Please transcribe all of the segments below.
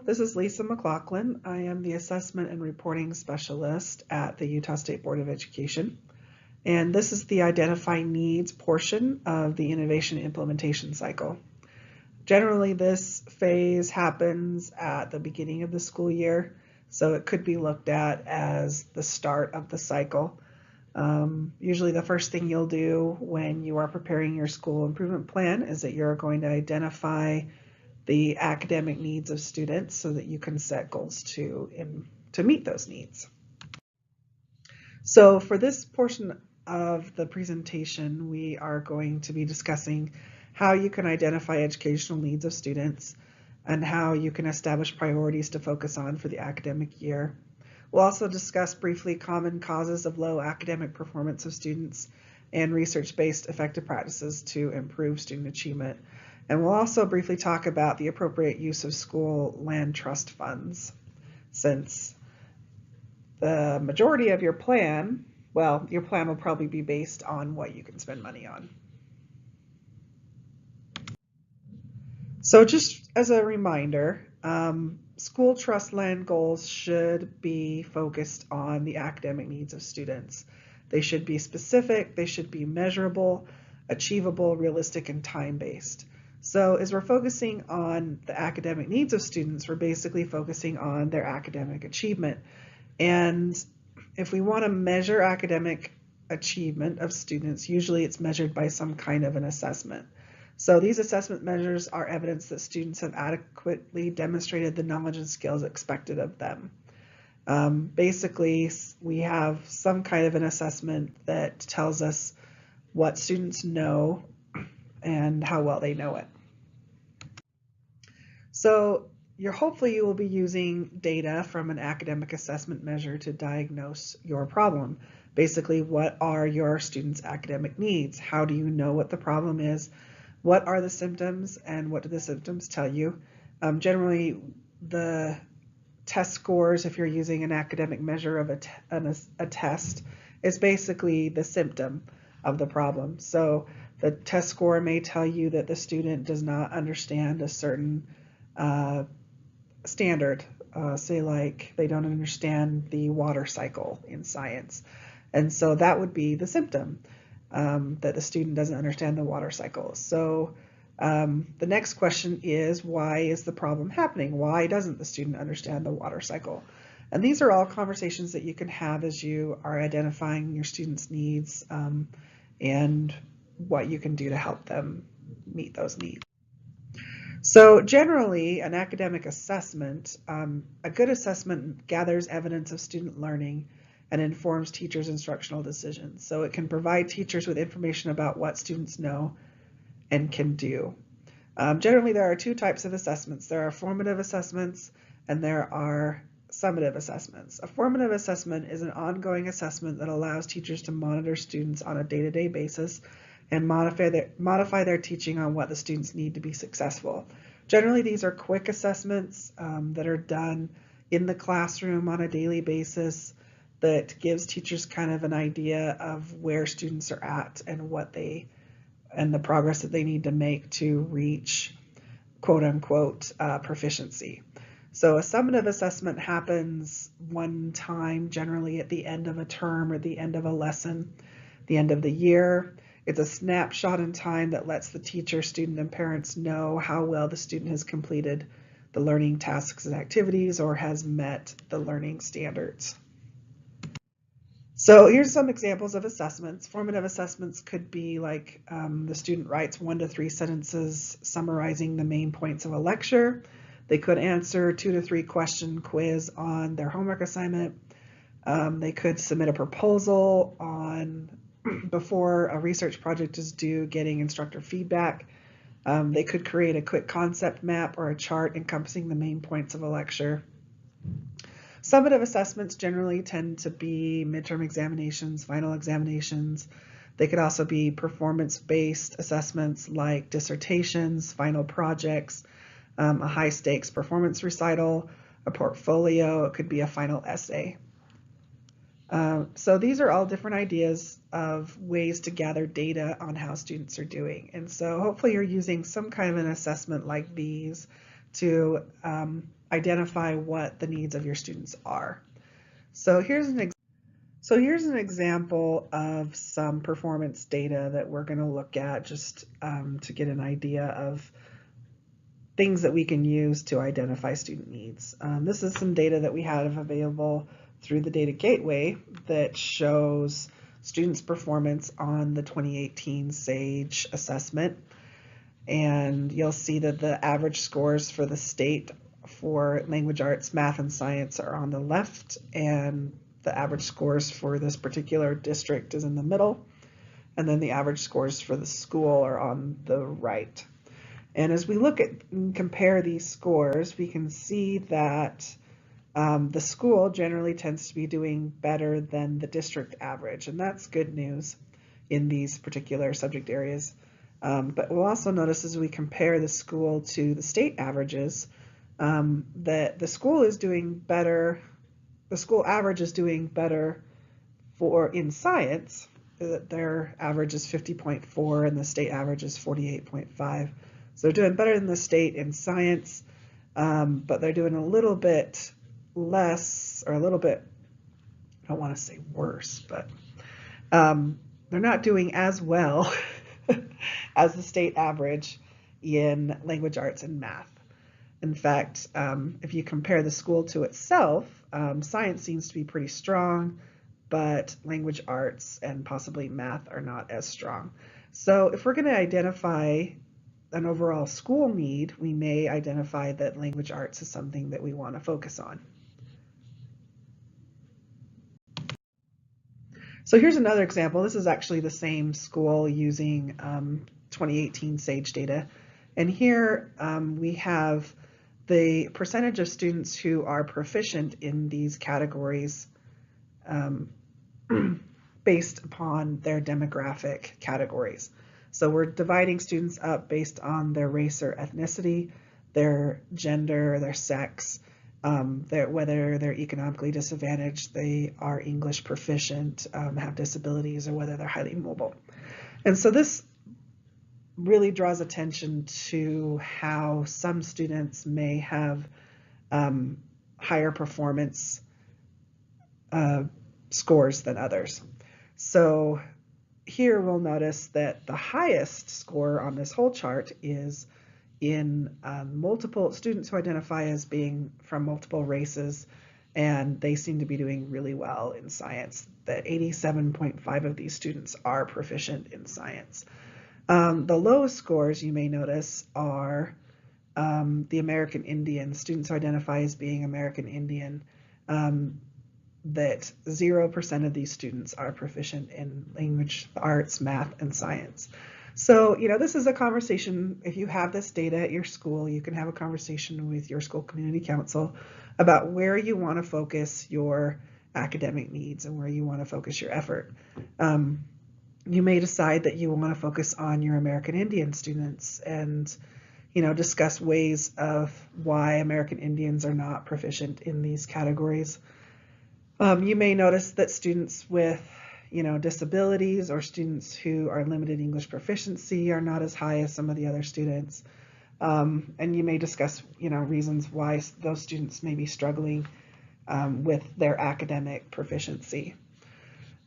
this is Lisa McLachlan. I am the Assessment and Reporting Specialist at the Utah State Board of Education. And this is the Identify Needs portion of the Innovation Implementation Cycle. Generally, this phase happens at the beginning of the school year, so it could be looked at as the start of the cycle. Usually the first thing you'll do when you are preparing your school improvement plan is that you're going to identify the academic needs of students so that you can set goals to meet those needs. So for this portion of the presentation, we are going to be discussing how you can identify educational needs of students and how you can establish priorities to focus on for the academic year. We'll also discuss briefly common causes of low academic performance of students and research-based effective practices to improve student achievement. And we'll also briefly talk about the appropriate use of school land trust funds, since the majority of your plan, well, your plan will probably be based on what you can spend money on. So just as a reminder, school trust land goals should be focused on the academic needs of students. They should be specific, they should be measurable, achievable, realistic, and time-based. So as we're focusing on the academic needs of students, we're basically focusing on their academic achievement. And if we want to measure academic achievement of students, usually it's measured by some kind of an assessment. So these assessment measures are evidence that students have adequately demonstrated the knowledge and skills expected of them. Basically, we have some kind of an assessment that tells us what students know and how well they know it. So hopefully you will be using data from an academic assessment measure to diagnose your problem. Basically, what are your students' academic needs? How do you know what the problem is? What are the symptoms and what do the symptoms tell you? Generally, the test scores, if you're using an academic measure of a test, is basically the symptom of the problem. So the test score may tell you that the student does not understand a certain standard, say like they don't understand the water cycle in science. And so that would be the symptom, that the student doesn't understand the water cycle. So the next question is, why is the problem happening? Why doesn't the student understand the water cycle? And these are all conversations that you can have as you are identifying your students' needs and what you can do to help them meet those needs. So generally, an academic assessment, a good assessment gathers evidence of student learning and informs teachers' instructional decisions. So it can provide teachers with information about what students know and can do. Generally, there are two types of assessments. There are formative assessments and there are summative assessments. A formative assessment is an ongoing assessment that allows teachers to monitor students on a day-to-day basis and modify their teaching on what the students need to be successful. Generally, these are quick assessments that are done in the classroom on a daily basis that gives teachers kind of an idea of where students are at and the progress that they need to make to reach quote-unquote proficiency. So a summative assessment happens one time, generally at the end of a term or the end of a lesson, the end of the year. It's a snapshot in time that lets the teacher, student, and parents know how well the student has completed the learning tasks and activities or has met the learning standards. So here's some examples of assessments. Formative assessments could be like the student writes 1 to 3 sentences summarizing the main points of a lecture. They could answer 2 to 3 question quiz on their homework assignment. They could submit a proposal on before a research project is due, getting instructor feedback. They could create a quick concept map or a chart encompassing the main points of a lecture. Summative assessments generally tend to be midterm examinations, final examinations. They could also be performance-based assessments like dissertations, final projects, a high-stakes performance recital, a portfolio. It could be a final essay. So these are all different ideas of ways to gather data on how students are doing. And so hopefully you're using some kind of an assessment like these to identify what the needs of your students are. So here's an example of some performance data that we're going to look at just to get an idea of things that we can use to identify student needs. This is some data that we have available through the data gateway that shows students' performance on the 2018 SAGE assessment. And you'll see that the average scores for the state for language arts, math, and science are on the left, and the average scores for this particular district is in the middle, and then the average scores for the school are on the right. And as we look at and compare these scores, we can see that the school generally tends to be doing better than the district average, and that's good news in these particular subject areas. But we'll also notice as we compare the school to the state averages that the school is doing better, the school average is doing better in science. Their average is 50.4 and the state average is 48.5. So they're doing better than the state in science, but they're doing a little bit less, or a little bit, I don't want to say worse, but they're not doing as well as the state average in language arts and math. In fact, if you compare the school to itself, science seems to be pretty strong, but language arts and possibly math are not as strong. So if we're going to identify an overall school need, we may identify that language arts is something that we want to focus on. So here's another example. This is actually the same school using 2018 SAGE data. And here we have the percentage of students who are proficient in these categories based upon their demographic categories. So we're dividing students up based on their race or ethnicity, their gender, their sex, whether they're economically disadvantaged, they are English proficient, have disabilities, or whether they're highly mobile. And so this really draws attention to how some students may have higher performance scores than others. So here we'll notice that the highest score on this whole chart is in multiple students who identify as being from multiple races, and they seem to be doing really well in science. That 87.5 of these students are proficient in science. The lowest scores you may notice are the American Indian, students who identify as being American Indian, that 0% of these students are proficient in language arts, math, and science. So, this is a conversation. If you have this data at your school, you can have a conversation with your school community council about where you want to focus your academic needs and where you want to focus your effort. You may decide that you want to focus on your American Indian students and, discuss ways of why American Indians are not proficient in these categories. You may notice that students with disabilities or students who are limited English proficiency are not as high as some of the other students. And you may discuss, reasons why those students may be struggling with their academic proficiency.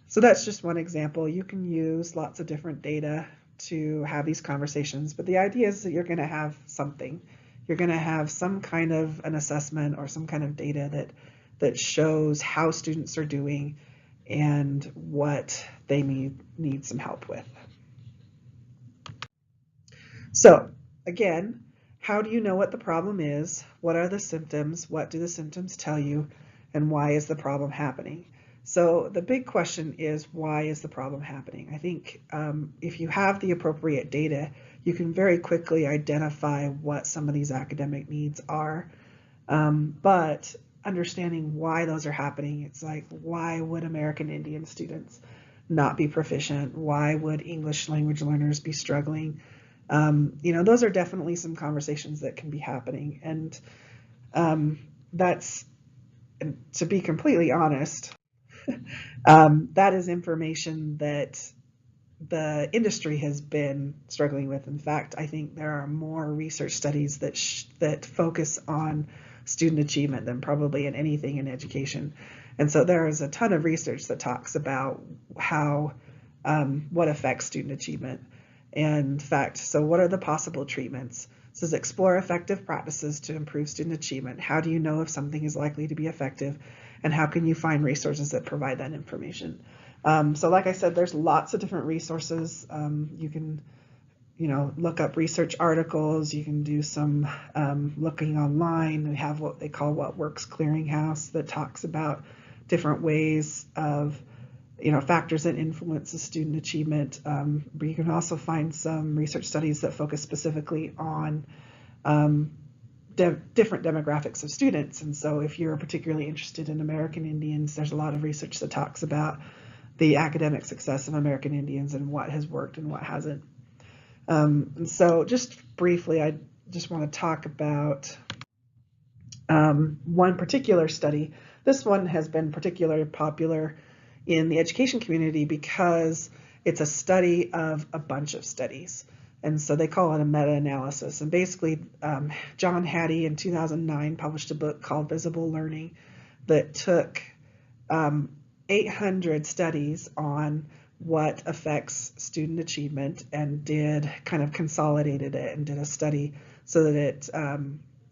So that's just one example. You can use lots of different data to have these conversations, but the idea is that you're going to have something. You're going to have some kind of an assessment or some kind of data that shows how students are doing and what they need some help with. So again, how do you know what the problem is? What are the symptoms? What do the symptoms tell you? And why is the problem happening? So the big question is, why is the problem happening? I think if you have the appropriate data, you can very quickly identify what some of these academic needs are. But understanding why those are happening, it's like, why would American Indian students not be proficient? Why would English language learners be struggling? Those are definitely some conversations that can be happening. And that's, to be completely honest, that is information that the industry has been struggling with. In fact, I think there are more research studies that focus on student achievement than probably in anything in education. And so there is a ton of research that talks about how what affects student achievement. And in fact, so what are the possible treatments? It says explore effective practices to improve student achievement. How do you know if something is likely to be effective? And how can you find resources that provide that information? So like I said, there's lots of different resources. You can, look up research articles. You can do some looking online. We have what they call What Works Clearinghouse that talks about different ways of, factors that influence the student achievement. But you can also find some research studies that focus specifically on different demographics of students. And so if you're particularly interested in American Indians, there's a lot of research that talks about the academic success of American Indians and what has worked and what hasn't. And so just briefly, I just want to talk about one particular study. This one has been particularly popular in the education community because it's a study of a bunch of studies. And so they call it a meta-analysis. And basically, John Hattie in 2009 published a book called Visible Learning that took 800 studies on what affects student achievement and did kind of consolidated it and did a study so that it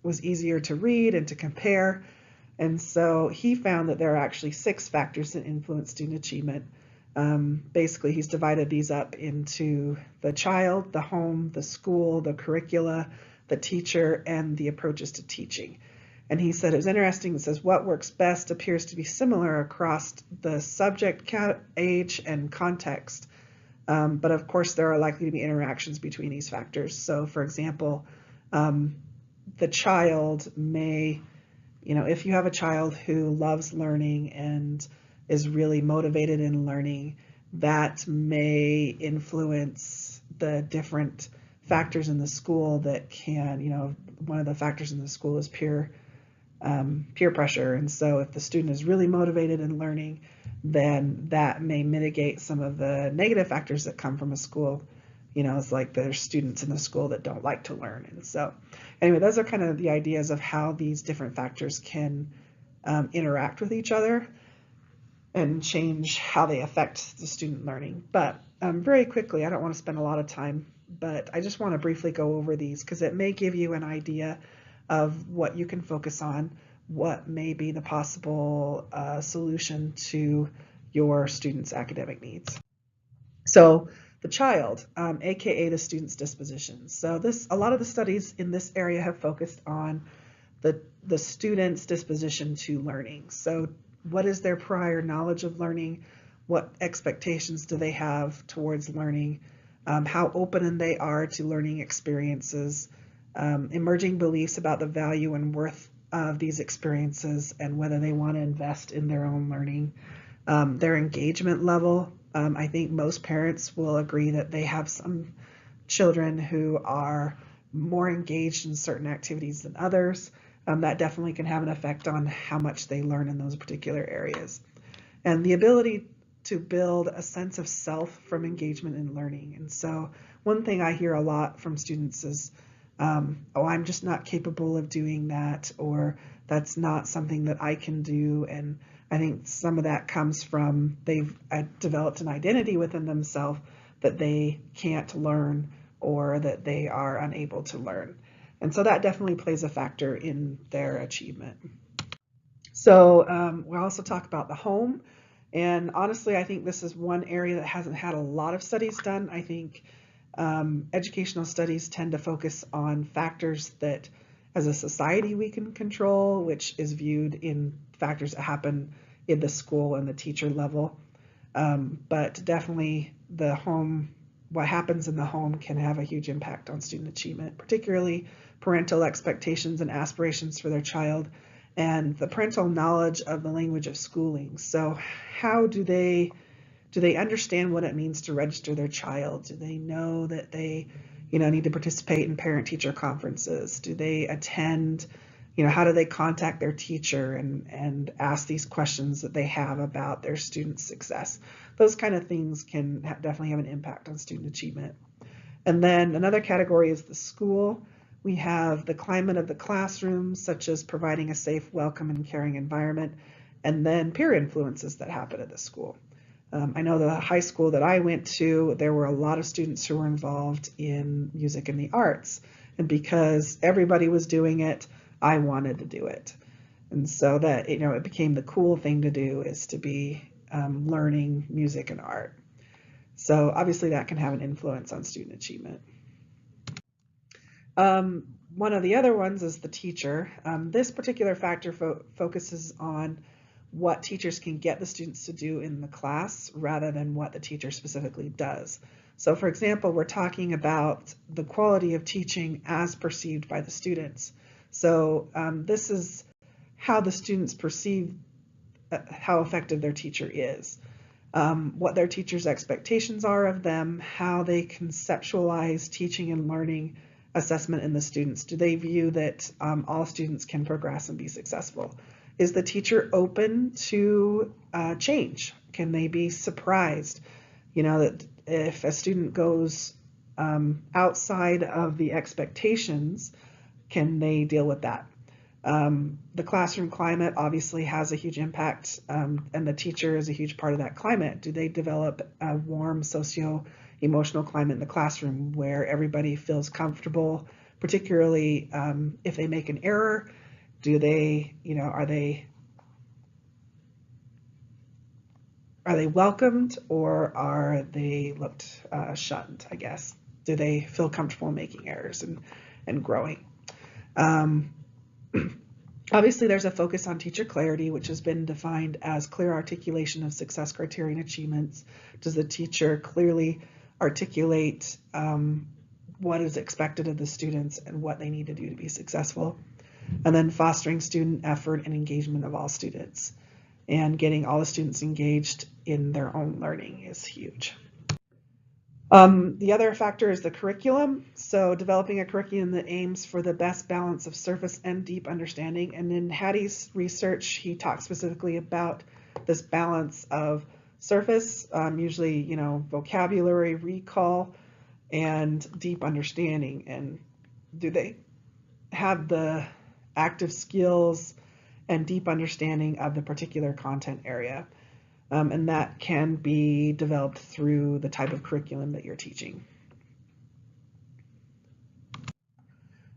was easier to read and to compare. And so he found that there are actually 6 factors that influence student achievement. Basically, he's divided these up into the child, the home, the school, the curricula, the teacher, and the approaches to teaching. And he said it was interesting. It says what works best appears to be similar across the subject, age, and context. But of course, there are likely to be interactions between these factors. So for example, the child may, if you have a child who loves learning and is really motivated in learning, that may influence the different factors in the school that can, one of the factors in the school is peer pressure. And so if the student is really motivated in learning, then that may mitigate some of the negative factors that come from a school. It's like there's students in the school that don't like to learn. And so anyway, those are kind of the ideas of how these different factors can interact with each other and change how they affect the student learning. But very quickly, I don't want to spend a lot of time, but I just want to briefly go over these because it may give you an idea of what you can focus on, what may be the possible solution to your students' academic needs. So the child, aka the student's dispositions. So a lot of the studies in this area have focused on the student's disposition to learning. So what is their prior knowledge of learning? What expectations do they have towards learning? How open they are to learning experiences? Emerging beliefs about the value and worth of these experiences and whether they want to invest in their own learning. Their engagement level. I think most parents will agree that they have some children who are more engaged in certain activities than others. That definitely can have an effect on how much they learn in those particular areas. And the ability to build a sense of self from engagement in learning. And so one thing I hear a lot from students is, oh, I'm just not capable of doing that, or that's not something that I can do. And I think some of that comes from they've developed an identity within themselves that they can't learn or that they are unable to learn. And so that definitely plays a factor in their achievement. So we'll also talk about the home. And honestly, I think this is one area that hasn't had a lot of studies done. I think educational studies tend to focus on factors that as a society we can control, which is viewed in factors that happen in the school and the teacher level. But definitely the home, what happens in the home can have a huge impact on student achievement, particularly parental expectations and aspirations for their child and the parental knowledge of the language of schooling. So how do they understand what it means to register their child? Do they know that they need to participate in parent-teacher conferences? Do they attend how do they contact their teacher and ask these questions that they have about their students' success? Those kind of things can definitely have an impact on student achievement. And then another category is the school. We have the climate of the classroom, such as providing a safe, welcome, and caring environment, and then peer influences that happen at the school. I know the high school that I went to, there were a lot of students who were involved in music and the arts. And because everybody was doing it, I wanted to do it. And so that, it became the cool thing to do, is to be learning music and art. So obviously that can have an influence on student achievement. One of the other ones is the teacher. This particular factor focuses on what teachers can get the students to do in the class rather than what the teacher specifically does. So for example, we're talking about the quality of teaching as perceived by the students. So this is how the students perceive how effective their teacher is, what their teacher's expectations are of them, how they conceptualize teaching and learning assessment in the students. Do they view that all students can progress and be successful? Is the teacher open to change? Can they be surprised? That if a student goes outside of the expectations, can they deal with that? The classroom climate obviously has a huge impact, and the teacher is a huge part of that climate. Do they develop a warm socio-emotional climate in the classroom where everybody feels comfortable, particularly if they make an error? Do they, are they welcomed, or are they looked shunned, I guess? Do they feel comfortable making errors and growing? Obviously, there's a focus on teacher clarity, which has been defined as clear articulation of success criteria and achievements. Does the teacher clearly articulate what is expected of the students and what they need to do to be successful? And then fostering student effort and engagement of all students, and getting all the students engaged in their own learning is huge. The other factor is the curriculum. So developing a curriculum that aims for the best balance of surface and deep understanding. And in Hattie's research, he talks specifically about this balance of surface, usually, vocabulary, recall, and deep understanding. And do they have the active skills and deep understanding of the particular content area? And that can be developed through the type of curriculum that you're teaching.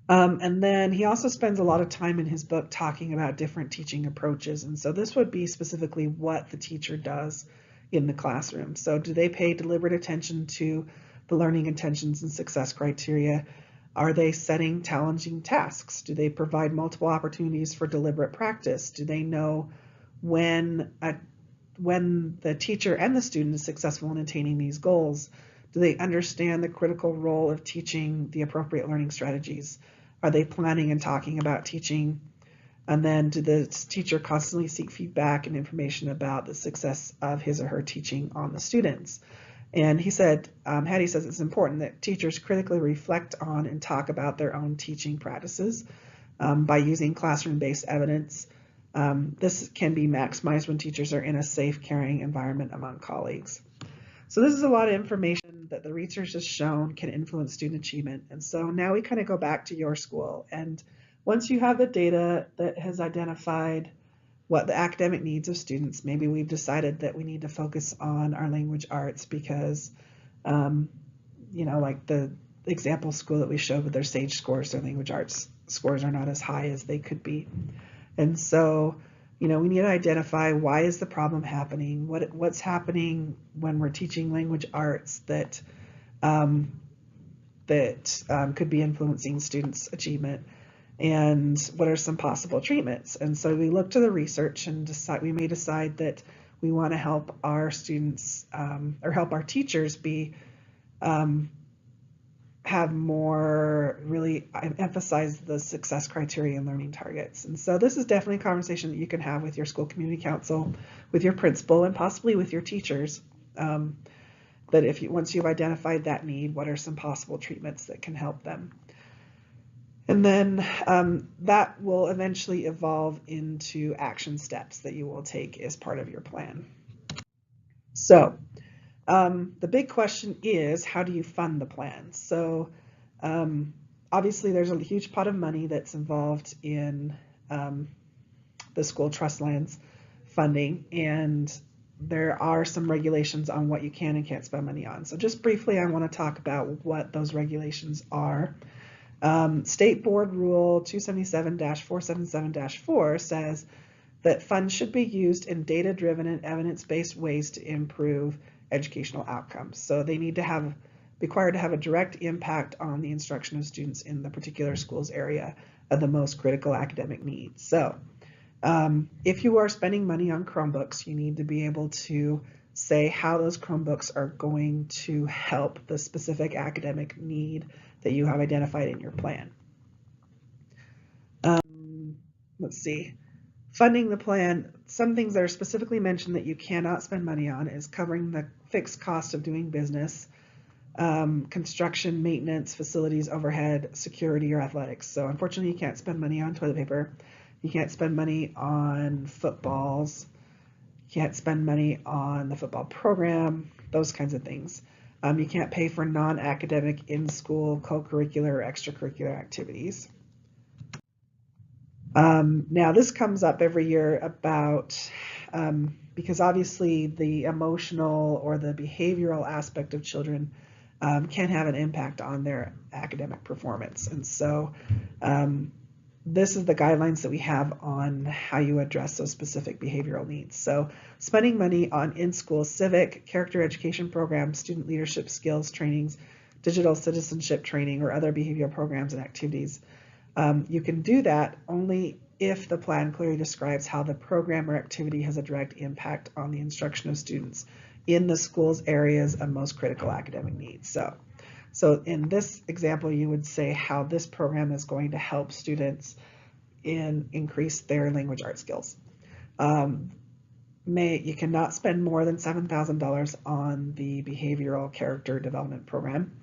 And then he also spends a lot of time in his book talking about different teaching approaches. And so this would be specifically what the teacher does in the classroom. So do they pay deliberate attention to the learning intentions and success criteria? Are they setting challenging tasks? Do they provide multiple opportunities for deliberate practice? Do they know when the teacher and the student is successful in attaining these goals? Do they understand the critical role of teaching the appropriate learning strategies? Are they planning and talking about teaching? And then do the teacher constantly seek feedback and information about the success of his or her teaching on the students? And he said, Hattie says it's important that teachers critically reflect on and talk about their own teaching practices by using classroom-based evidence. This can be maximized when teachers are in a safe, caring environment among colleagues. So this is a lot of information that the research has shown can influence student achievement. And so now we kind of go back to your school. And once you have the data that has identified what the academic needs of students, maybe we've decided that we need to focus on our language arts because, like the example school that we showed with their SAGE scores, their language arts scores are not as high as they could be. And so, we need to identify why is the problem happening, what's happening when we're teaching language arts that could be influencing students' achievement, and what are some possible treatments. And so we look to the research and we may decide that we want to help our students or help our teachers have more really emphasize the success criteria and learning targets. And so this is definitely a conversation that you can have with your school community council, with your principal, and possibly with your teachers. That once you've identified that need, what are some possible treatments that can help them? And then that will eventually evolve into action steps that you will take as part of your plan. So the big question is, how do you fund the plan? So obviously there's a huge pot of money that's involved in the school trust lands funding, and there are some regulations on what you can and can't spend money on. So just briefly, I want to talk about what those regulations are. State Board Rule 277-477-4 says that funds should be used in data-driven and evidence-based ways to improve educational outcomes. So they need to be required to have a direct impact on the instruction of students in the particular school's area of the most critical academic needs. So if you are spending money on Chromebooks, you need to be able to say how those Chromebooks are going to help the specific academic need that you have identified in your plan. Let's see. Funding the plan, some things that are specifically mentioned that you cannot spend money on is covering the fixed cost of doing business, construction, maintenance, facilities, overhead, security, or athletics. So unfortunately, you can't spend money on toilet paper. You can't spend money on footballs. You can't spend money on the football program, those kinds of things. You can't pay for non-academic in-school co-curricular or extracurricular activities. Now this comes up every year about, because obviously the emotional or the behavioral aspect of children can have an impact on their academic performance. And so this is the guidelines that we have on how you address those specific behavioral needs. So spending money on in-school civic, character education programs, student leadership skills trainings, digital citizenship training, or other behavioral programs and activities. You can do that only if the plan clearly describes how the program or activity has a direct impact on the instruction of students in the school's areas of most critical academic needs. So in this example, you would say how this program is going to help students increase their language arts skills. You cannot spend more than $7,000 on the behavioral character development program.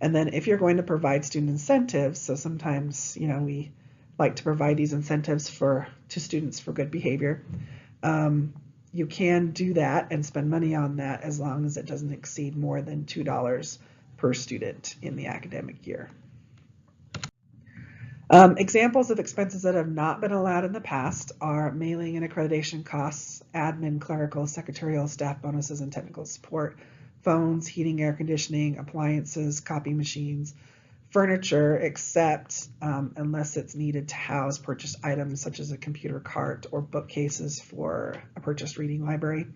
And then if you're going to provide student incentives, so sometimes we like to provide these incentives to students for good behavior, you can do that and spend money on that as long as it doesn't exceed more than $2 per student in the academic year. Examples of expenses that have not been allowed in the past are mailing and accreditation costs, admin, clerical, secretarial, staff bonuses, and technical support, phones, heating, air conditioning, appliances, copy machines, furniture, except unless it's needed to house purchased items such as a computer cart or bookcases for a purchased reading library.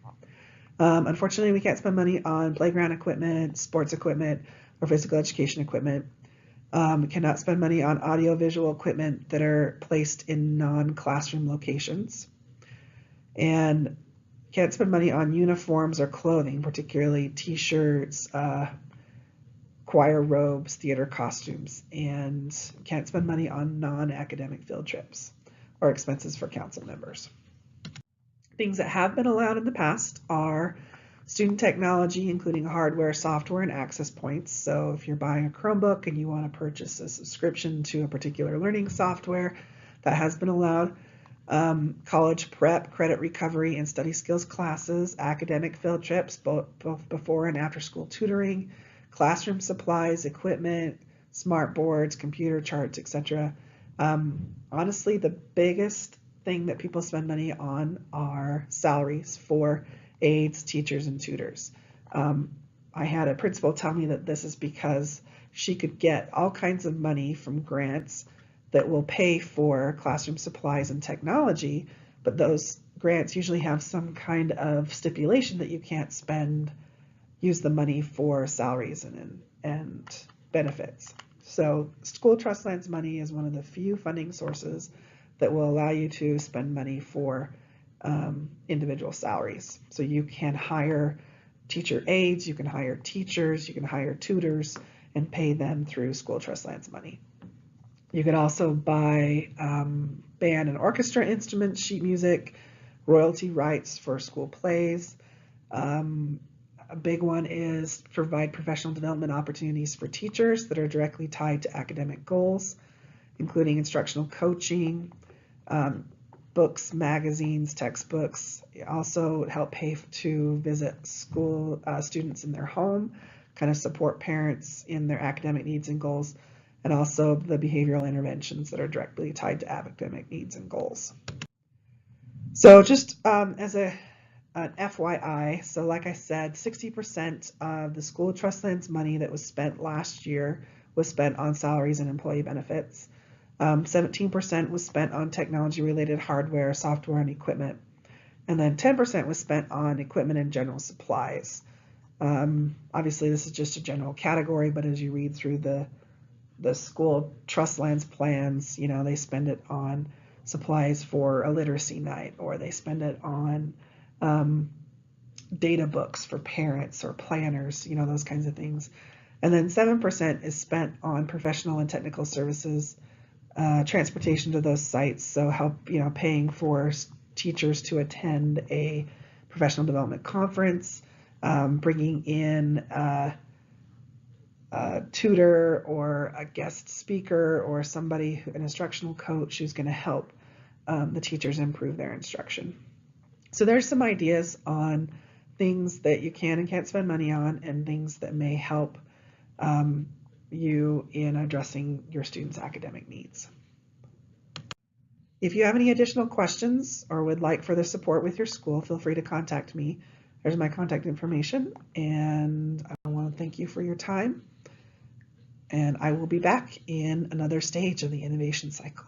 Unfortunately, we can't spend money on playground equipment, sports equipment, or physical education equipment. We cannot spend money on audiovisual equipment that are placed in non-classroom locations. And can't spend money on uniforms or clothing, particularly t-shirts, choir robes, theater costumes, and can't spend money on non-academic field trips or expenses for council members. Things that have been allowed in the past are student technology, including hardware, software, and access points. So if you're buying a Chromebook and you want to purchase a subscription to a particular learning software, that has been allowed. College prep, credit recovery, and study skills classes, academic field trips, both before and after school tutoring, classroom supplies, equipment, smart boards, computer charts, etc. Honestly, the biggest thing that people spend money on are salaries for aides, teachers, and tutors. I had a principal tell me that this is because she could get all kinds of money from grants that will pay for classroom supplies and technology, but those grants usually have some kind of stipulation that you can't use the money for salaries and benefits. So school trust lands money is one of the few funding sources that will allow you to spend money for individual salaries. So you can hire teacher aides, you can hire teachers, you can hire tutors, and pay them through school trust lands money. You can also buy band and orchestra instruments, sheet music, royalty rights for school plays. A big one is provide professional development opportunities for teachers that are directly tied to academic goals. including instructional coaching, books, magazines, textbooks. Also help pay to visit school students in their home, kind of support parents in their academic needs and goals, and also the behavioral interventions that are directly tied to academic needs and goals. So just as an FYI, so like I said, 60% of the school trust lands money that was spent last year was spent on salaries and employee benefits. 17% was spent on technology-related hardware, software, and equipment. And then 10% was spent on equipment and general supplies. Obviously, this is just a general category, but as you read through the school trust lands plans, you know, they spend it on supplies for a literacy night, or they spend it on data books for parents or planners, you know, those kinds of things. And then 7% is spent on professional and technical services, transportation to those sites, so help, you know, paying for teachers to attend a professional development conference, bringing in a tutor or a guest speaker or somebody, an instructional coach who's going to help the teachers improve their instruction. So there's some ideas on things that you can and can't spend money on, and things that may help you in addressing your students' academic needs. If you have any additional questions or would like further support with your school, feel free to contact me. There's my contact information, and I want to thank you for your time. And I will be back in another stage of the innovation cycle.